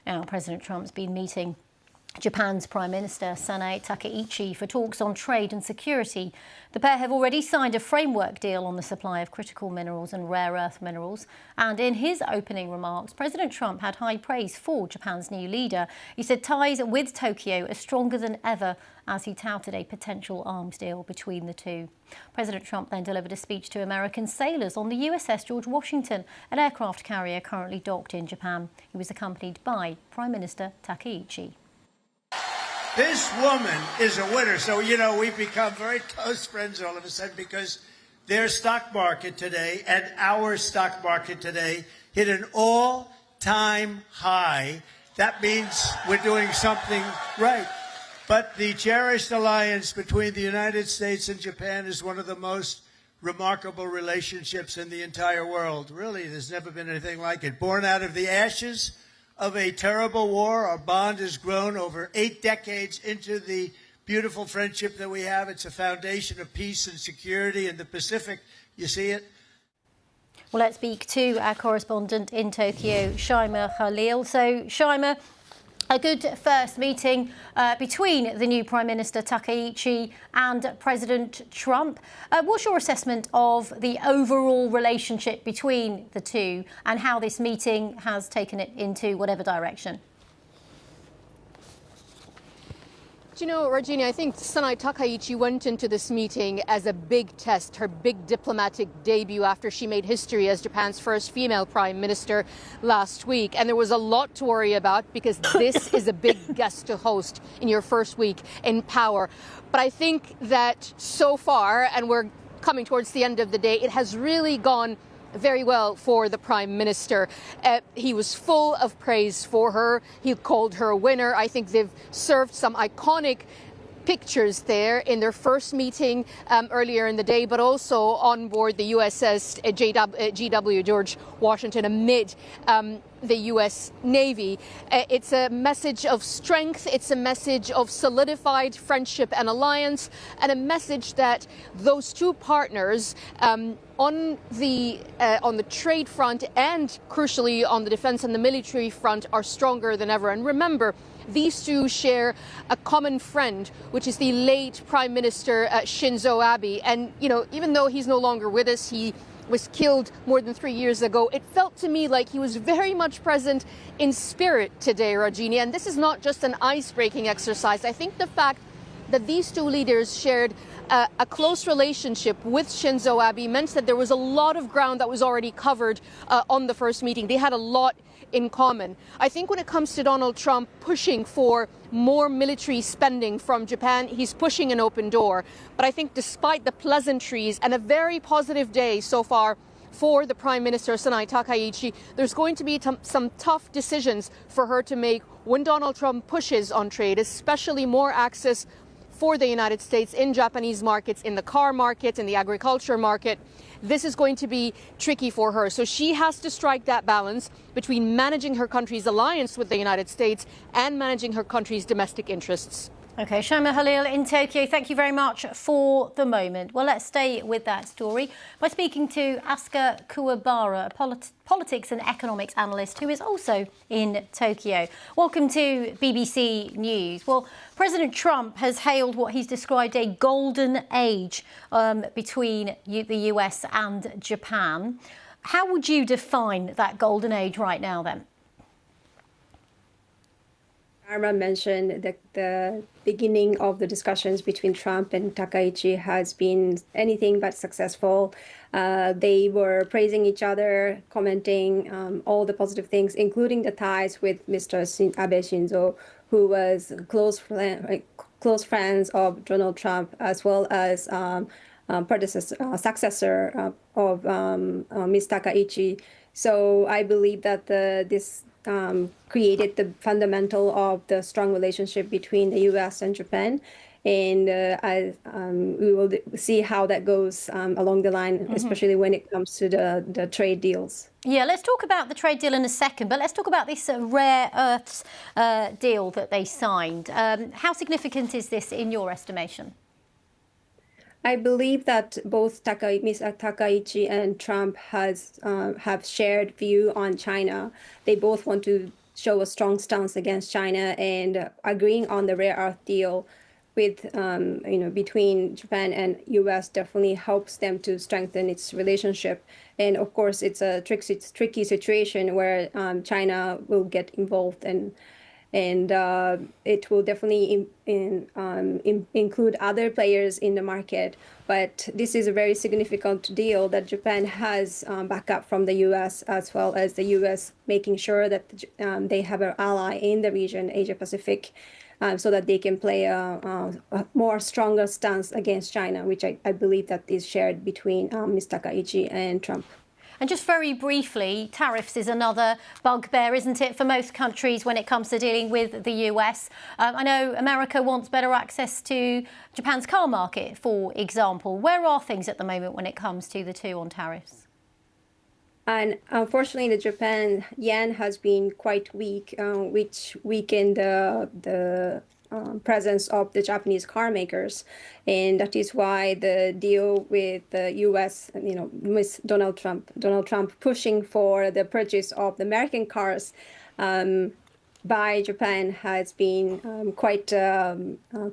Now, President Trump's been meeting Japan's Prime Minister Sanae Takaichi for talks on trade and security. The pair have already signed a framework deal on the supply of critical minerals and rare earth minerals. And in his opening remarks, President Trump had high praise for Japan's new leader. He said ties with Tokyo are stronger than ever as he touted a potential arms deal between the two. President Trump then delivered a speech to American sailors on the USS George Washington, an aircraft carrier currently docked in Japan. He was accompanied by Prime Minister Takaichi. This woman is a winner. So, you know, we've become very close friends all of a sudden because their stock market today and our stock market today hit an all-time high. That means we're doing something right. But the cherished alliance between the United States and Japan is one of the most remarkable relationships in the entire world. Really, there's never been anything like it. Born out of the ashes of a terrible war, our bond has grown over 8 decades into the beautiful friendship that we have. It's a foundation of peace and security in the Pacific. You see it? Well, let's speak to our correspondent in Tokyo, Shaima Khalil. So, Shaima, a good first meeting between the new Prime Minister Takaichi and President Trump. What's your assessment of the overall relationship between the two and how this meeting has taken it into whatever direction? You know, Rajini, I think Sanae Takaichi went into this meeting as a big test, her big diplomatic debut after she made history as Japan's first female prime minister last week. And there was a lot to worry about because this is a big guest to host in your first week in power. But I think that so far, and we're coming towards the end of the day, it has really gone very well for the Prime Minister. He was full of praise for her. He called her a winner. I think they've served some iconic pictures there in their first meeting earlier in the day, but also on board the USS GW George Washington amid the U.S. Navy. It's a message of strength. It's a message of solidified friendship and alliance, and a message that those two partners on the trade front and crucially on the defense and the military front are stronger than ever. And remember, these two share a common friend, which is the late Prime Minister Shinzo Abe. And, you know, even though he's no longer with us, he was killed more than 3 years ago, it felt to me like he was very much present in spirit today, Rajini. And this is not just an ice-breaking exercise. I think the fact that these two leaders shared a close relationship with Shinzo Abe meant that there was a lot of ground that was already covered on the first meeting. They had a lot in common. I think when it comes to Donald Trump pushing for more military spending from Japan, he's pushing an open door. But I think despite the pleasantries and a very positive day so far for the Prime Minister Sanae Takaichi, there's going to be some tough decisions for her to make when Donald Trump pushes on trade, especially more access for the United States in Japanese markets, in the car market, in the agriculture market. This is going to be tricky for her. So she has to strike that balance between managing her country's alliance with the United States and managing her country's domestic interests. OK, Shaima Khalil in Tokyo, thank you very much for the moment. Well, let's stay with that story by speaking to Asuka Kuwabara, a politics and economics analyst who is also in Tokyo. Welcome to BBC News. Well, President Trump has hailed what he's described a golden age between the US and Japan. How would you define that golden age right now, then? Arma mentioned that the beginning of the discussions between Trump and Takaichi has been anything but successful. They were praising each other, commenting all the positive things, including the ties with Mr. Abe Shinzo, who was close friends of Donald Trump, as well as successor of Ms. Takaichi. So I believe that this created the fundamental of the strong relationship between the U.S. and Japan. And we will see how that goes along the line, especially when it comes to the trade deals. Yeah, let's talk about the trade deal in a second, but let's talk about this rare earths deal that they signed. How significant is this in your estimation? I believe that both Ms. Takaichi and Trump have shared view on China. They both want to show a strong stance against China, and agreeing on the rare earth deal with between Japan and U.S. definitely helps them to strengthen its relationship. And of course, it's a tricky situation where China will get involved, and it will definitely include other players in the market. But this is a very significant deal that Japan has backup from the U.S. as well as the U.S. making sure that they have an ally in the region, Asia Pacific, so that they can play a more stronger stance against China, which I believe that is shared between Ms. Takaichi and Trump. And just very briefly, tariffs is another bugbear, isn't it, for most countries when it comes to dealing with the US? I know America wants better access to Japan's car market, for example. Where are things at the moment when it comes to the two on tariffs? And unfortunately, the Japan yen has been quite weak, which weakened the presence of the Japanese car makers, and that is why the deal with the U.S., with Donald Trump pushing for the purchase of the American cars by Japan has been quite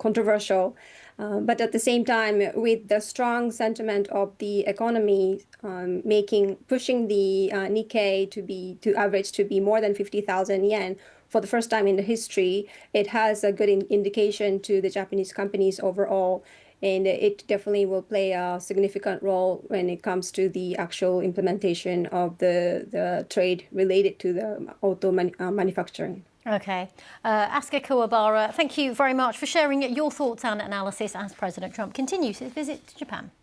controversial. But at the same time, with the strong sentiment of the economy, pushing the Nikkei to average to be more than 50,000 yen for the first time in the history, it has a good indication to the Japanese companies overall, and it definitely will play a significant role when it comes to the actual implementation of the trade related to the auto manufacturing. OK. Asuka Kuwabara, thank you very much for sharing your thoughts and analysis as President Trump continues his visit to Japan.